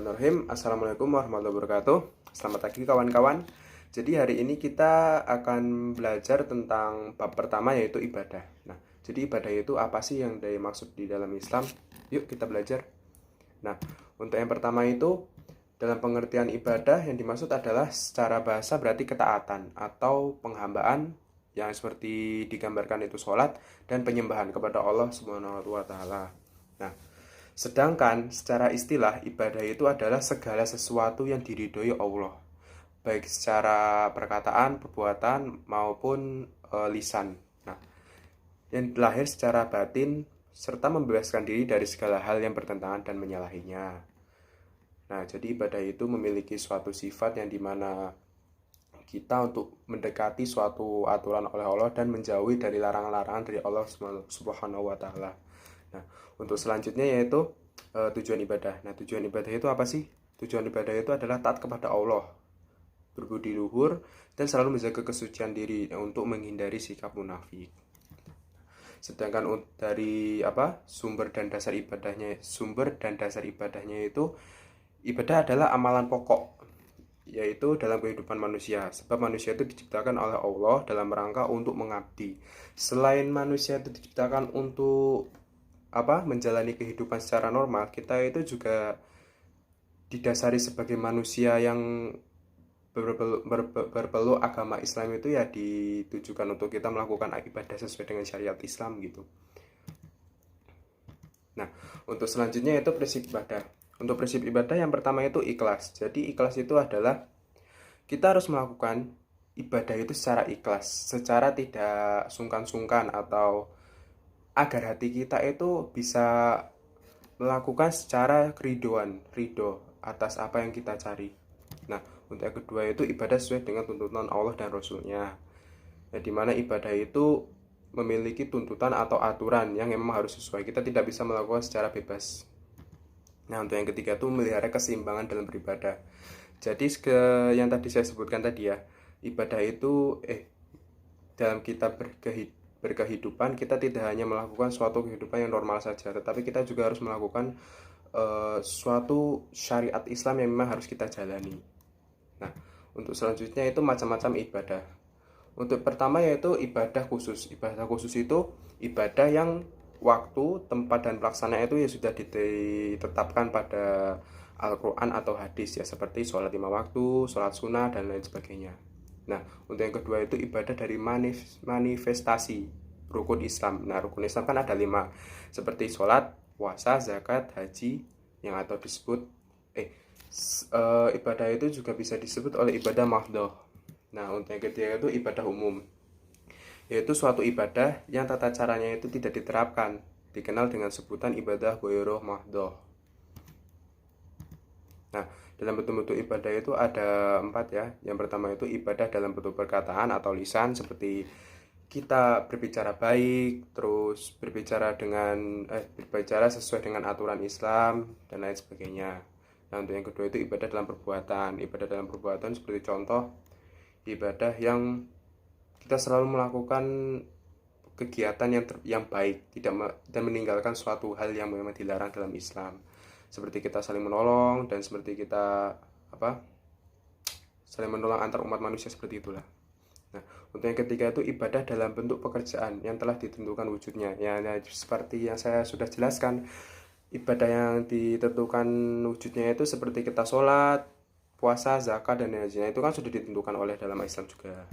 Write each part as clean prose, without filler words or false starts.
Bismillahirrahmanirrahim. Assalamualaikum warahmatullahi wabarakatuh. Selamat pagi kawan-kawan. Jadi hari ini kita akan belajar tentang bab pertama, yaitu ibadah. Nah, jadi ibadah itu apa sih yang dimaksud di dalam Islam? Yuk kita belajar. Nah, untuk yang pertama itu, dalam pengertian ibadah yang dimaksud adalah secara bahasa berarti ketaatan atau penghambaan yang seperti digambarkan itu sholat dan penyembahan kepada Allah Subhanahu wa taala. Nah, sedangkan secara istilah ibadah itu adalah segala sesuatu yang diridhoi Allah, baik secara perkataan, perbuatan maupun lisan. Nah, yang lahir secara batin serta membebaskan diri dari segala hal yang bertentangan dan menyalahinya. Nah, jadi ibadah itu memiliki suatu sifat yang dimana kita untuk mendekati suatu aturan oleh Allah dan menjauhi dari larangan-larangan dari Allah Subhanahu wa taala. Nah, untuk selanjutnya yaitu tujuan ibadah. Nah, tujuan ibadah itu apa sih? Tujuan ibadah itu adalah taat kepada Allah, berbudi luhur, dan selalu menjaga kesucian diri untuk menghindari sikap munafik. Sedangkan dari sumber dan dasar ibadahnya itu ibadah adalah amalan pokok, yaitu dalam kehidupan manusia. Sebab manusia itu diciptakan oleh Allah dalam rangka untuk mengabdi. Selain manusia itu diciptakan untuk menjalani kehidupan secara normal, kita itu juga didasari sebagai manusia yang berpeluk agama Islam itu ya ditujukan untuk kita melakukan ibadah sesuai dengan syariat Islam gitu. Nah, untuk selanjutnya itu prinsip ibadah. Untuk prinsip ibadah yang pertama itu ikhlas. Jadi ikhlas itu adalah kita harus melakukan ibadah itu secara ikhlas, secara tidak sungkan-sungkan, atau agar hati kita itu bisa melakukan secara ridho atas apa yang kita cari. Nah, untuk yang kedua itu ibadah sesuai dengan tuntutan Allah dan Rasulnya. Nah, dimana ibadah itu memiliki tuntutan atau aturan yang memang harus sesuai. Kita tidak bisa melakukan secara bebas. Nah, untuk yang ketiga itu memelihara keseimbangan dalam beribadah. Jadi yang tadi saya sebutkan tadi ya, ibadah itu dalam kita berkehidupan, kita tidak hanya melakukan suatu kehidupan yang normal saja, tetapi kita juga harus melakukan suatu syariat Islam yang memang harus kita jalani. Nah, untuk selanjutnya itu macam-macam ibadah. Untuk pertama yaitu ibadah khusus. Ibadah khusus itu ibadah yang waktu, tempat, dan pelaksanaan itu ya sudah ditetapkan pada Al-Quran atau hadis ya, seperti sholat 5 waktu, sholat sunnah, dan lain sebagainya. Nah, untuk yang kedua itu ibadah dari manifestasi rukun Islam. Nah, rukun Islam kan ada 5, seperti sholat, puasa, zakat, haji, yang atau disebut ibadah itu juga bisa disebut oleh ibadah mahdhah. Nah, untuk yang ketiga itu ibadah umum, yaitu suatu ibadah yang tata caranya itu tidak diterapkan, dikenal dengan sebutan ibadah ghairu mahdhah. Nah, dalam bentuk-bentuk ibadah itu ada 4 ya. Yang pertama itu ibadah dalam bentuk perkataan atau lisan, seperti kita berbicara baik, terus berbicara sesuai dengan aturan Islam dan lain sebagainya. Nah, untuk yang kedua itu ibadah dalam perbuatan. Ibadah dalam perbuatan seperti contoh ibadah yang kita selalu melakukan kegiatan yang baik, dan meninggalkan suatu hal yang memang dilarang dalam Islam. Seperti kita saling menolong, dan seperti kita saling menolong antar umat manusia, seperti itulah. Nah, untuk yang ketiga itu ibadah dalam bentuk pekerjaan yang telah ditentukan wujudnya. Ya, seperti yang saya sudah jelaskan, ibadah yang ditentukan wujudnya itu seperti kita sholat, puasa, zakat, dan lain-lain. Itu kan sudah ditentukan oleh dalam Islam juga.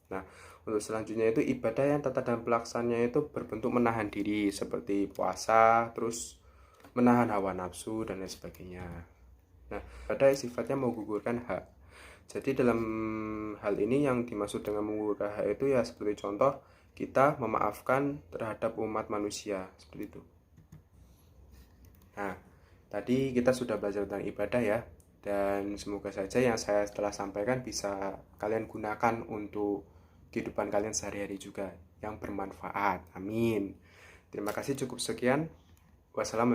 Nah, untuk selanjutnya itu ibadah yang tata dan pelaksananya itu berbentuk menahan diri, seperti puasa, terus menahan hawa nafsu, dan lain sebagainya. Nah, ibadah sifatnya menggugurkan hak. Jadi dalam hal ini yang dimaksud dengan menggugurkan hak itu ya seperti contoh kita memaafkan terhadap umat manusia, seperti itu. Nah, tadi kita sudah belajar tentang ibadah ya, dan semoga saja yang saya telah sampaikan bisa kalian gunakan untuk kehidupan kalian sehari-hari juga yang bermanfaat. Amin. Terima kasih, cukup sekian. Wassalamualaikum.